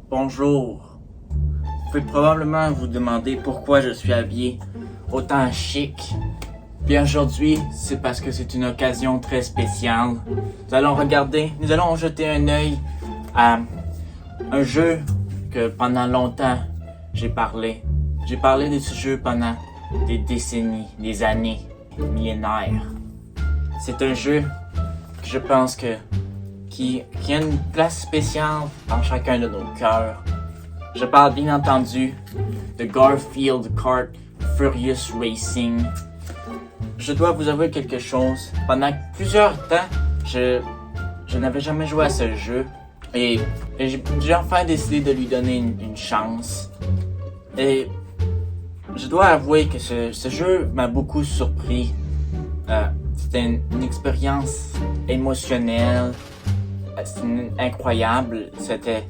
Bonjour. Vous pouvez probablement vous demander pourquoi je suis habillé autant chic. Bien aujourd'hui, c'est parce que c'est une occasion très spéciale. Nous allons jeter un œil à un jeu que pendant longtemps j'ai parlé. J'ai parlé de ce jeu pendant des décennies, des années, millénaires. C'est un jeu que je pense qui a une place spéciale dans chacun de nos cœurs. Je parle bien entendu de Garfield Kart Furious Racing. Je dois vous avouer quelque chose. Pendant plusieurs temps, je n'avais jamais joué à ce jeu. Et j'ai enfin décidé de lui donner une chance. Et je dois avouer que ce jeu m'a beaucoup surpris. C'était une expérience émotionnelle. C'était incroyable. C'était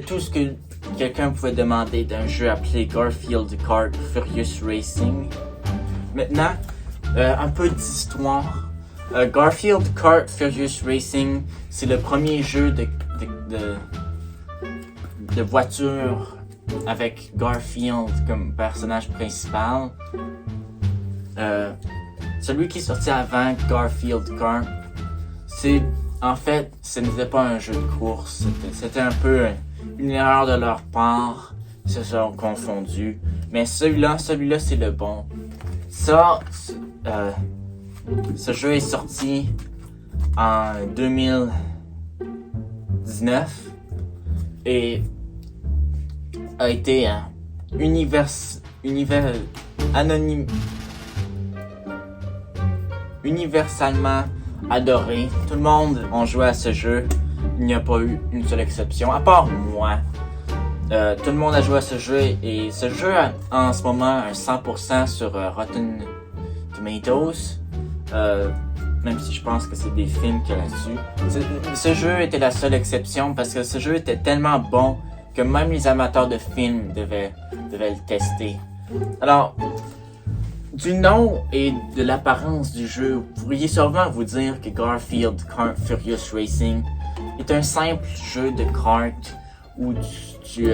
tout ce que quelqu'un pouvait demander d'un jeu appelé Garfield Kart Furious Racing. Maintenant, un peu d'histoire. Garfield Kart Furious Racing, c'est le premier jeu de voiture avec Garfield comme personnage principal. Celui qui est sorti avant Garfield Kart, ce n'était pas un jeu de course. C'était un peu une erreur de leur part. Ils se sont confondus. Mais celui-là, c'est le bon. Ce jeu est sorti en 2019 et a été universellement adoré. Tout le monde a joué à ce jeu. Il n'y a pas eu une seule exception, à part moi. Tout le monde a joué à ce jeu et ce jeu a en ce moment un 100% sur Rotten Tomatoes. Même si je pense que c'est des films qu'il y a là-dessus. Ce jeu était la seule exception parce que ce jeu était tellement bon que même les amateurs de films devaient le tester. Alors, du nom et de l'apparence du jeu, vous pourriez sûrement vous dire que Garfield Kart Furious Racing est un simple jeu de kart où tu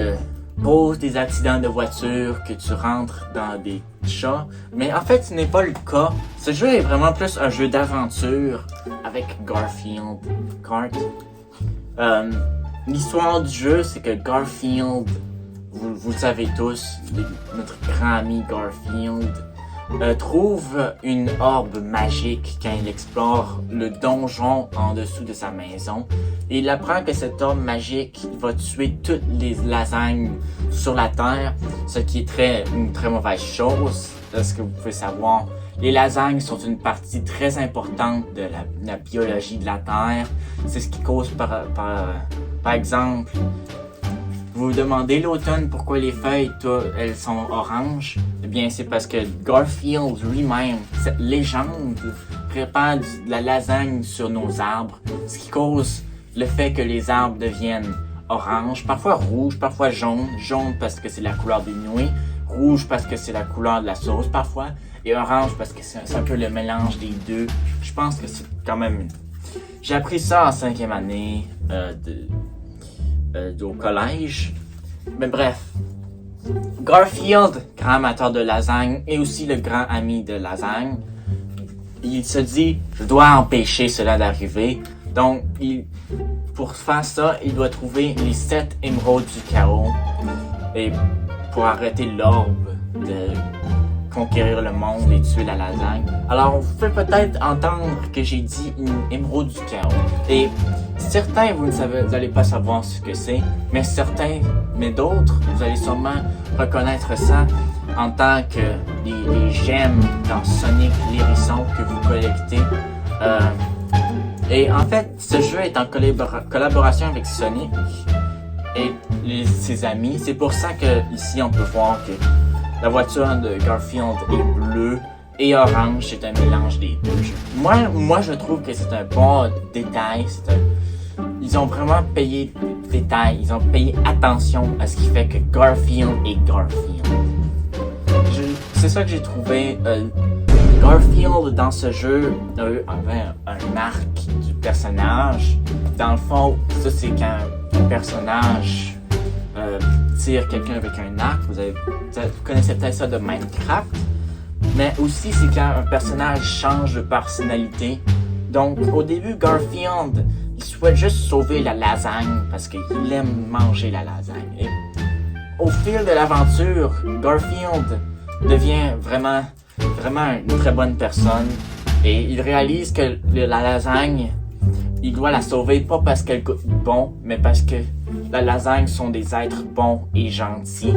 causes des accidents de voiture, que tu rentres dans des chats. Mais en fait, ce n'est pas le cas. Ce jeu est vraiment plus un jeu d'aventure avec Garfield Kart. L'histoire du jeu, c'est que Garfield, vous le savez tous, notre grand ami Garfield, trouve une orbe magique quand il explore le donjon en dessous de sa maison. Et il apprend que cette orbe magique va tuer toutes les lasagnes sur la Terre, ce qui est une très mauvaise chose. Parce que vous pouvez savoir, les lasagnes sont une partie très importante de la biologie de la Terre. C'est ce qui cause par exemple, vous vous demandez l'automne pourquoi les feuilles, elles sont oranges? Eh bien, c'est parce que Garfield lui-même, cette légende, prépare de la lasagne sur nos arbres, ce qui cause le fait que les arbres deviennent orange, parfois rouge, parfois jaune. Jaune parce que c'est la couleur des nouilles, rouge parce que c'est la couleur de la sauce parfois, et orange parce que c'est un peu le mélange des deux. Je pense que c'est quand même... J'ai appris ça en 5e année au collège. Mais bref, Garfield, grand amateur de lasagne et aussi le grand ami de lasagne, il se dit, je dois empêcher cela d'arriver. Donc, pour faire ça, il doit trouver les 7 émeraudes du chaos et pour arrêter l'orbe de conquérir le monde et tuer la lasagne. Alors, vous pouvez peut-être entendre que j'ai dit une émeraude du chaos. Et certains, vous n'allez pas savoir ce que c'est, mais d'autres, vous allez sûrement reconnaître ça en tant que les gemmes dans Sonic l'hérisson que vous collectez. Et en fait, ce jeu est en collaboration avec Sonic et ses amis. C'est pour ça que ici on peut voir que la voiture de Garfield est bleue et orange, c'est un mélange des deux. Moi, je trouve que c'est un bon détail. Ils ont vraiment payé détail, ils ont payé attention à ce qui fait que Garfield est Garfield. C'est ça que j'ai trouvé. Garfield dans ce jeu avait un arc du personnage. Dans le fond, ça c'est quand personnage tire quelqu'un avec un arc. Vous connaissez peut-être ça de Minecraft. Mais aussi, c'est quand un personnage change de personnalité. Donc, au début, Garfield, il souhaite juste sauver la lasagne parce qu'il aime manger la lasagne. Et au fil de l'aventure, Garfield devient vraiment une très bonne personne. Et il réalise que la lasagne, il doit la sauver pas parce qu'elle goûte bon, mais parce que la lasagne sont des êtres bons et gentils.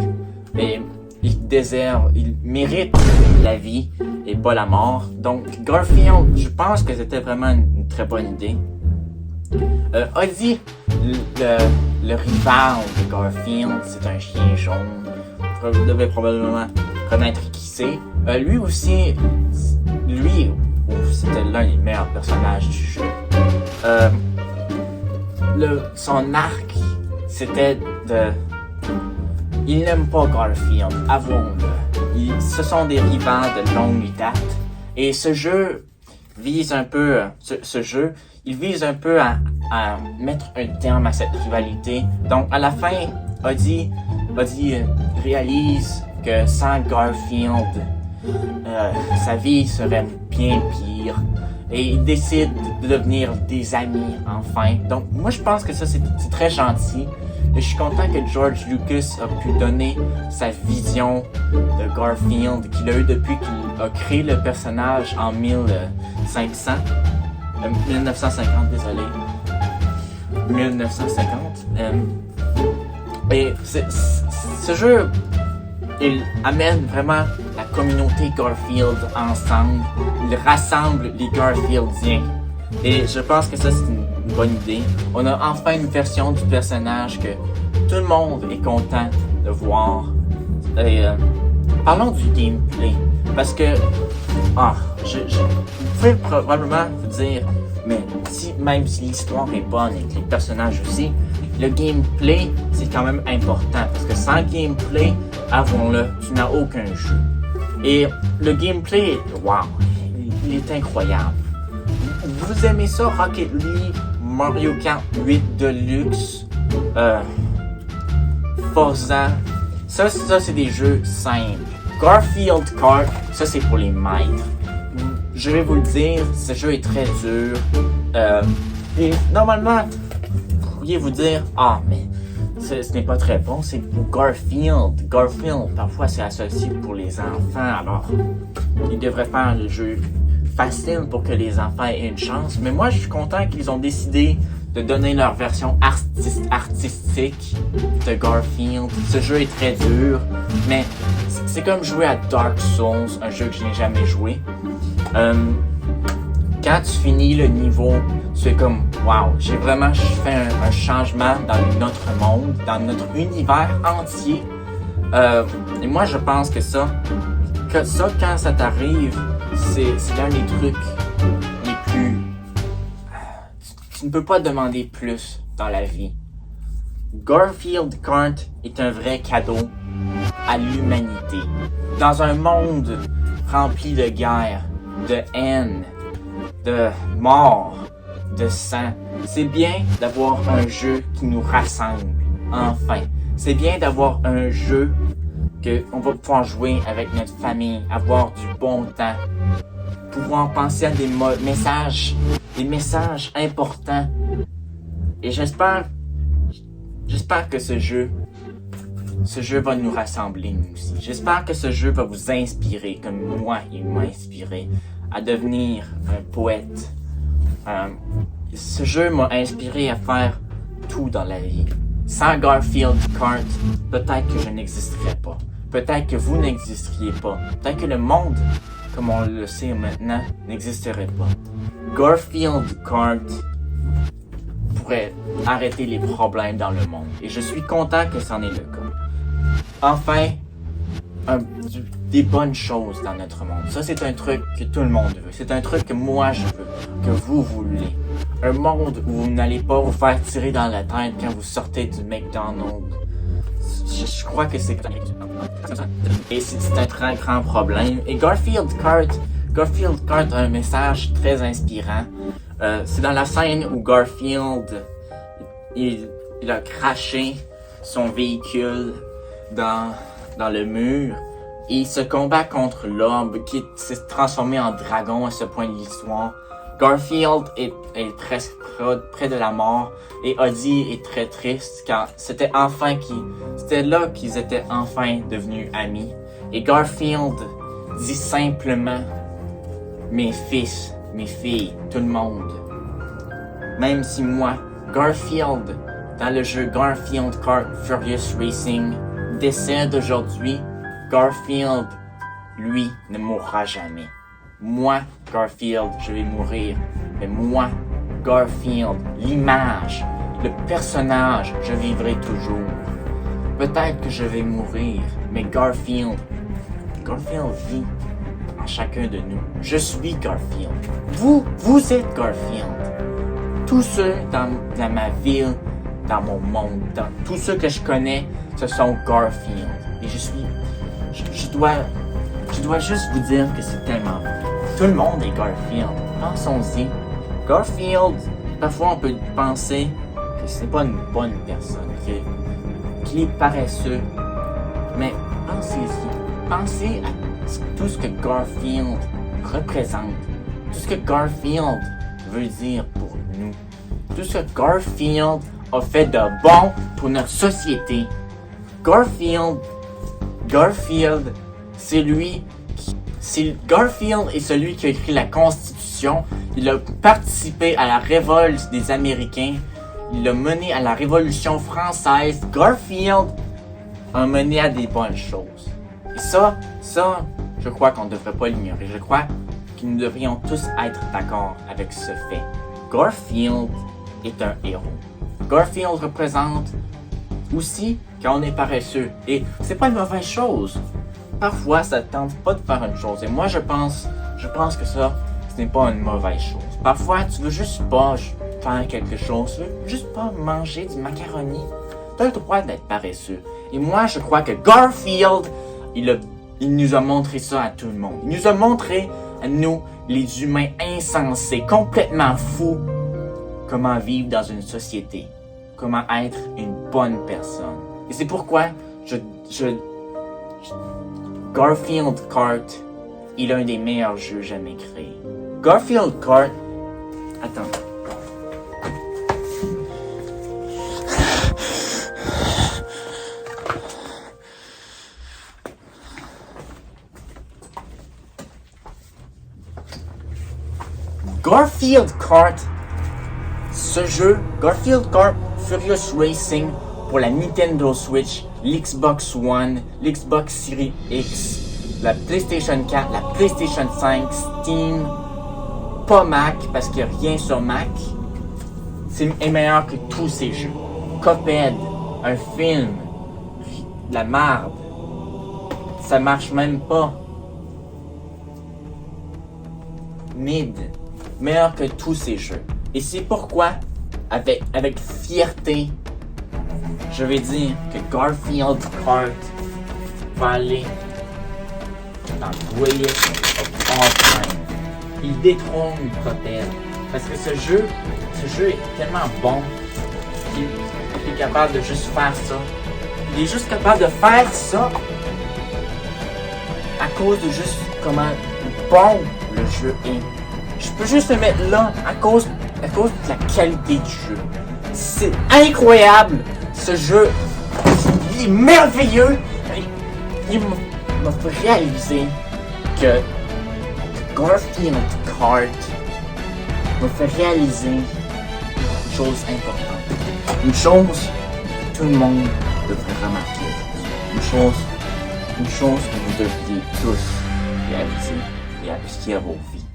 Et il mérite la vie et pas la mort. Donc Garfield, je pense que c'était vraiment une très bonne idée. Ozzy, le rival de Garfield, c'est un chien jaune. Vous devez probablement connaître qui c'est. Lui aussi, c'était l'un des meilleurs personnages du jeu. Son arc, c'était de... Il n'aime pas Garfield, avouons-le. Ce sont des rivaux de longue date. Et ce jeu vise un peu... il vise un peu à mettre un terme à cette rivalité. Donc, à la fin, Ozzy réalise que sans Garfield, sa vie serait bien pire. Et il décide de devenir des amis, enfin. Donc, moi, je pense que ça, c'est très gentil. Et je suis content que George Lucas a pu donner sa vision de Garfield qu'il a eu depuis qu'il a créé le personnage en 1950, désolé. 1950. Et ce jeu, il amène vraiment la communauté Garfield ensemble. Il rassemble les Garfieldiens. Et je pense que ça, c'est une bonne idée. On a enfin une version du personnage que tout le monde est content de voir. Et parlons du gameplay. Parce que, vous pouvez probablement vous dire, mais même si l'histoire est bonne et que les personnages aussi, le gameplay, c'est quand même important. Parce que sans gameplay, avouons-le, tu n'as aucun jeu. Et le gameplay, wow, il est incroyable. Vous aimez ça, Rocket League, Mario Kart 8 Deluxe, Forza, ça c'est des jeux simples. Garfield Kart, ça c'est pour les maîtres. Je vais vous le dire, ce jeu est très dur. Et normalement, vous pourriez vous dire, mais ce n'est pas très bon, c'est pour Garfield. Garfield, parfois c'est associé pour les enfants, alors ils devraient faire le jeu facile pour que les enfants aient une chance. Mais moi, je suis content qu'ils ont décidé de donner leur version artistique de Garfield. Ce jeu est très dur, mais c'est comme jouer à Dark Souls, un jeu que je n'ai jamais joué. Quand tu finis le niveau, c'est comme wow, j'ai vraiment fait un changement dans notre monde, dans notre univers entier. Et moi, je pense que quand ça t'arrive, c'est l'un des trucs les plus... Tu ne peux pas demander plus dans la vie. Garfield Kart est un vrai cadeau à l'humanité. Dans un monde rempli de guerre, de haine, de mort, de sang, c'est bien d'avoir un jeu qui nous rassemble, enfin. C'est bien d'avoir un jeu qu'on va pouvoir jouer avec notre famille, avoir du bon temps, pouvoir penser à des messages importants. Et j'espère que ce jeu va nous rassembler nous aussi. J'espère que ce jeu va vous inspirer, comme moi, il m'a inspiré à devenir un poète. Ce jeu m'a inspiré à faire tout dans la vie. Sans Garfield Kart, peut-être que je n'existerais pas. Peut-être que vous n'existeriez pas. Peut-être que le monde, comme on le sait maintenant, n'existerait pas. Garfield Kart pourrait arrêter les problèmes dans le monde. Et je suis content que c'en est le cas. Enfin, des bonnes choses dans notre monde. Ça, c'est un truc que tout le monde veut. C'est un truc que moi, je veux. Que vous voulez. Un monde où vous n'allez pas vous faire tirer dans la tête quand vous sortez du McDonald's. Je crois que c'est... Et c'est un très grand problème. Et Garfield Kart a un message très inspirant. C'est dans la scène où Garfield, il il a craché son véhicule dans le mur. Et il se combat contre l'orbe qui s'est transformé en dragon à ce point de l'histoire. Garfield est presque près de la mort et Ozzy est très triste car c'était là qu'ils étaient enfin devenus amis. Et Garfield dit simplement mes fils, mes filles, tout le monde. Même si moi, Garfield, dans le jeu Garfield Kart Furious Racing, décède aujourd'hui, Garfield, lui, ne mourra jamais. Moi, Garfield, je vais mourir. Mais moi, Garfield, l'image, le personnage, je vivrai toujours. Peut-être que je vais mourir, mais Garfield vit en chacun de nous. Je suis Garfield. Vous êtes Garfield. Tous ceux dans ma ville, dans mon monde, dans tous ceux que je connais, ce sont Garfield. Et je dois juste vous dire que c'est tellement vrai. Tout le monde est Garfield. Pensons-y. Garfield, parfois on peut penser que c'est pas une bonne personne, qu'il est paresseux. Mais pensez-y. Pensez à tout ce que Garfield représente. Tout ce que Garfield veut dire pour nous. Tout ce que Garfield a fait de bon pour notre société. Garfield, Garfield est celui qui a écrit la Constitution. Il a participé à la révolte des Américains. Il a mené à la Révolution française. Garfield a mené à des bonnes choses. Et ça, je crois qu'on ne devrait pas l'ignorer. Je crois que nous devrions tous être d'accord avec ce fait. Garfield est un héros. Garfield représente aussi quand on est paresseux. Et c'est pas une mauvaise chose. Parfois, ça tente pas de faire une chose. Et moi, je pense que ce n'est pas une mauvaise chose. Parfois, tu veux juste pas faire quelque chose. Tu veux juste pas manger du macaroni. Tu as le droit d'être paresseux. Et moi, je crois que Garfield, il nous a montré ça à tout le monde. Il nous a montré à nous, les humains insensés, complètement fous, comment vivre dans une société. Comment être une bonne personne. Et c'est pourquoi Garfield Kart est l'un des meilleurs jeux jamais créés. Garfield Kart... Attends. Garfield Kart, ce jeu, Garfield Kart Furious Racing pour la Nintendo Switch, l'Xbox One, l'Xbox Series X, la PlayStation 4, la PlayStation 5, Steam, pas Mac parce qu'il n'y a rien sur Mac, est meilleur que tous ces jeux. Cuphead, un film, de la merde, ça marche même pas. Mid, meilleur que tous ces jeux. Et c'est pourquoi, avec fierté, je vais dire que Garfield Kart va aller dans le greatest of all time. Il détrône Cuphead. Parce que ce jeu est tellement bon qu'il est capable de juste faire ça. Il est juste capable de faire ça à cause de juste comment bon le jeu est. Je peux juste le mettre là à cause de la qualité du jeu. C'est incroyable! Ce jeu, il est merveilleux! Il m'a fait réaliser que Garfield Kart m'a fait réaliser une chose importante. Une chose que tout le monde devrait remarquer. Une chose que vous devriez tous réaliser et appliquer à vos vies.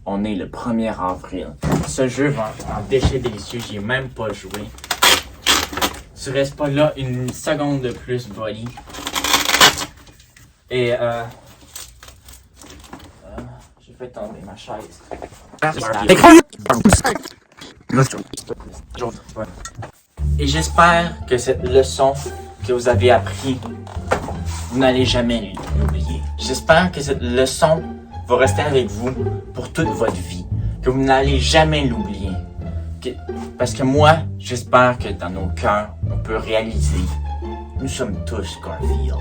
On est le 1er avril. Ce jeu va en déchet délicieux, j'y ai même pas joué. Tu restes pas là une seconde de plus, Bolly. Et j'ai fait tomber ma chaise. Et j'espère que cette leçon que vous avez apprise, vous n'allez jamais l'oublier. J'espère que cette leçon va rester avec vous pour toute votre vie. Que vous n'allez jamais l'oublier. Parce que moi, j'espère que dans nos cœurs, on peut réaliser. Nous sommes tous Garfield.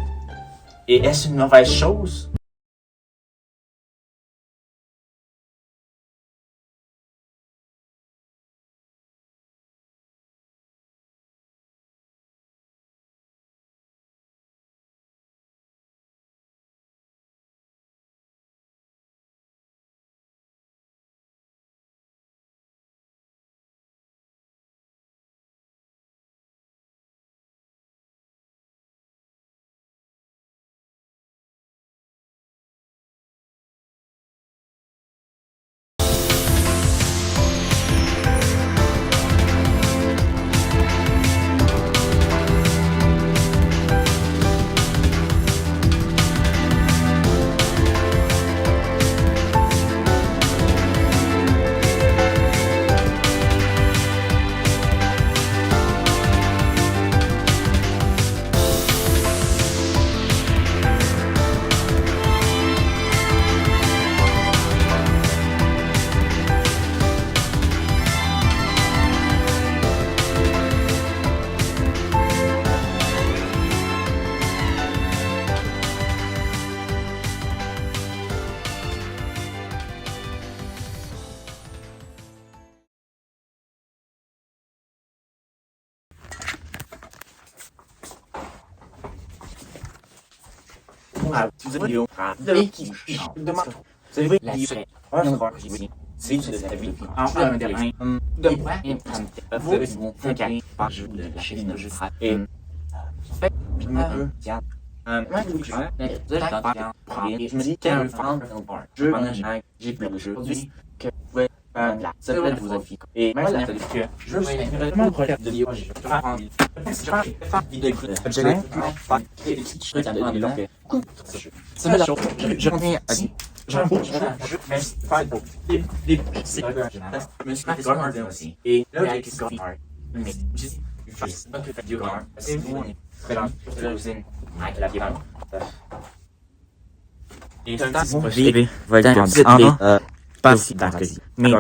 Et est-ce une mauvaise chose? Vous avez qui demande. Vous avez la suite. C'est de la vie. Enfin, un terrain de moi et vous incarnez par je de la chaîne de jeu et je me tiens. Moi, je me dis qu'un fan jeu j'ai plus de jeu aujourd'hui que ça peut être vos avis. Et moi, que je vais vraiment le projet de vidéo. Je vais faire en vidéo. Je vais faire vidéo. Je vais faire des petites choses dans les longues. C'est la chose. Je reviens à dire. Je vais faire des petits. Je me suis fait aussi. Et là, j'ai écrit Score. Mais je dis, je fais pas que faire vidéo. C'est vous, on est là, usine avec la viande. Et c'est un temps, c'est possible. Pas si tard que mais